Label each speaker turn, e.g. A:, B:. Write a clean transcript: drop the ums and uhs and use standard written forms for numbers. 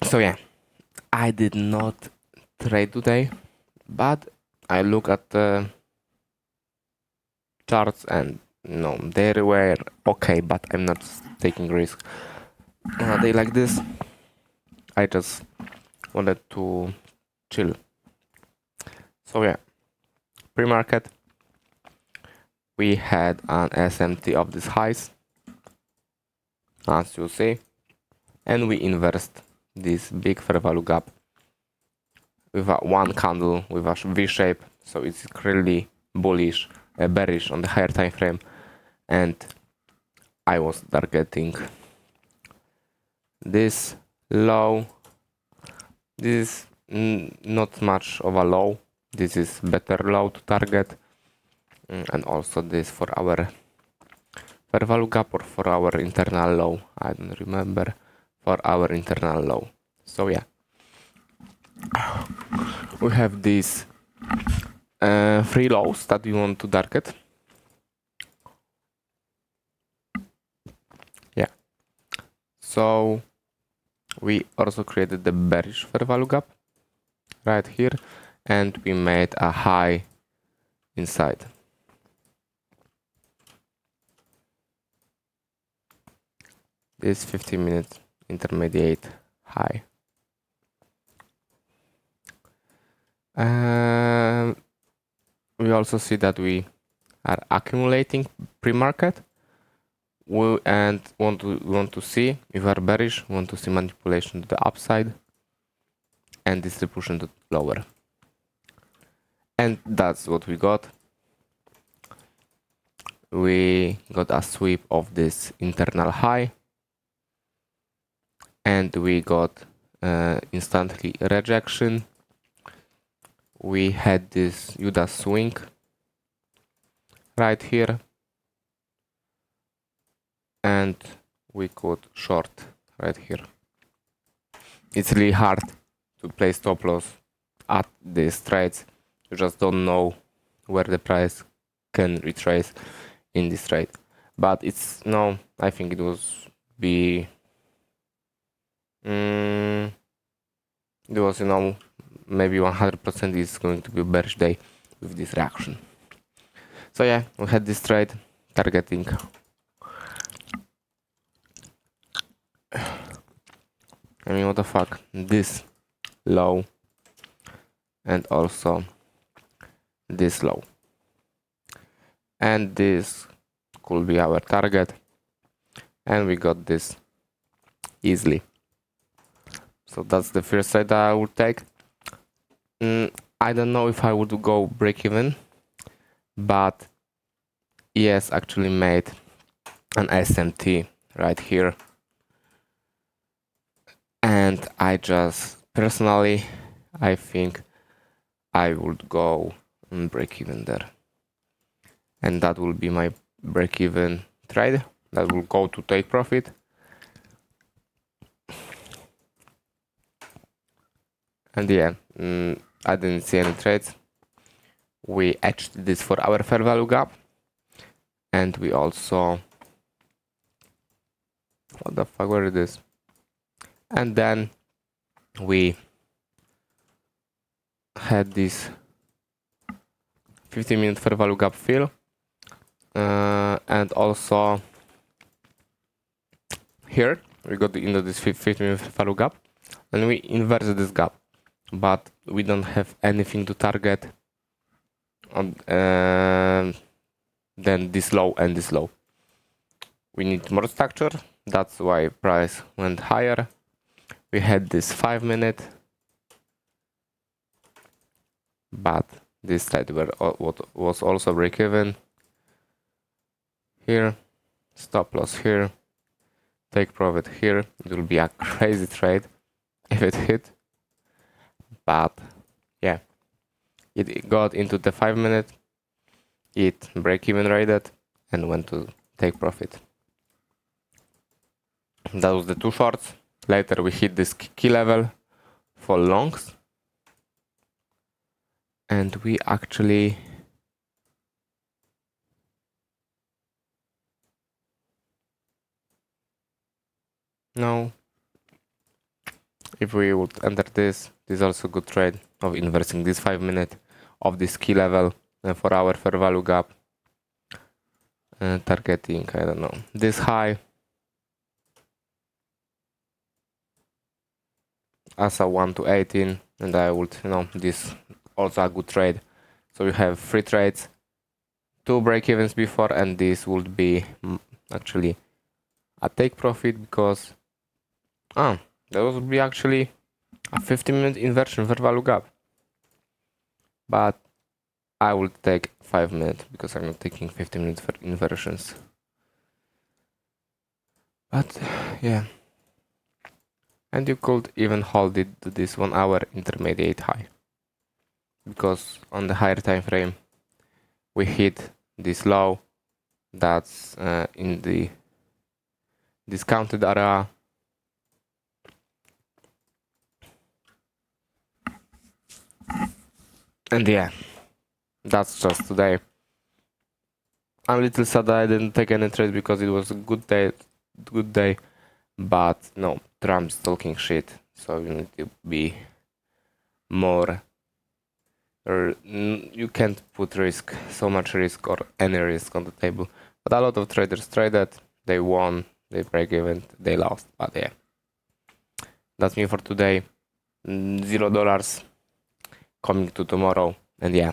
A: So yeah, I did not trade today, but I look at the charts and no, they were okay, but I'm not taking risk on a day like this. I just wanted to chill. So yeah, pre-market, we had an SMT of these highs, as you see, and we inversed this big fair value gap with a one candle with a V shape, so it's clearly bullish, bearish on the higher time frame, and I was targeting this low. This is not much of a low. This is better low to target, and also this for our fair value gap or for our internal low. I don't remember, for our internal low. So yeah, we have these three lows that we want to target. Yeah. So we also created the bearish fair value gap right here, and we made a high inside. This 15-minute intermediate high. We also see that we are accumulating pre-market, and want to see if we are bearish, want to see manipulation to the upside and distribution to lower, and that's what we got. We got a sweep of this internal high, and we got instantly rejection. We had this Judas swing right here, and we could short right here. It's really hard to play stop loss at these trades. You just don't know where the price can retrace in this trade. But it's no, I think it was be it was, you know, maybe 100% is going to be a bearish day with this reaction. So yeah, we had this trade targeting I mean, what the fuck, this low and also this low, and this could be our target, and we got this easily. So that's the first trade that I would take. I don't know if I would go break even, but ES actually made an SMT right here, and I just personally, I think I would go and break even there, and that will be my break even trade. That will go to take profit. And yeah, I didn't see any trades. We etched this for our fair value gap, and we also, what the fuck, where is this? And then we had this 15-minute fair value gap fill, and also here we got into this 15-minute fair value gap, and we inverted this gap, but we don't have anything to target on than this low and this low. We need more structure, that's why price went higher. We had this 5-minute, but this trade was also break even. Here, stop loss here, take profit here. It will be a crazy trade if it hit, but yeah, it got into the 5-minute, it break even rated and went to take profit. That was the two shorts. Later we hit this key level for longs, and we actually no, If we would enter this is also good trade of inversing this 5 minute of this key level for our fair value gap. Targeting, I don't know, this high as a 1 to 18, and I would, this also a good trade. So you have 3 trades, 2 break-evens before, and this would be actually a take profit, because that would be actually a 50-minute inversion fair value gap. But I will take 5 minutes because I'm not taking 50 minutes for inversions. But yeah. And you could even hold it to this 1 hour intermediate high, because on the higher time frame we hit this low that's in the discounted area. And yeah, that's just today. I'm a little sad that I didn't take any trade because it was a good day, but no, Trump's talking shit, so you need to be more, or you can't put so much risk or any risk on the table. But a lot of traders traded, they won, they break even, they lost. But yeah, that's me for today. $0 coming to tomorrow, and yeah.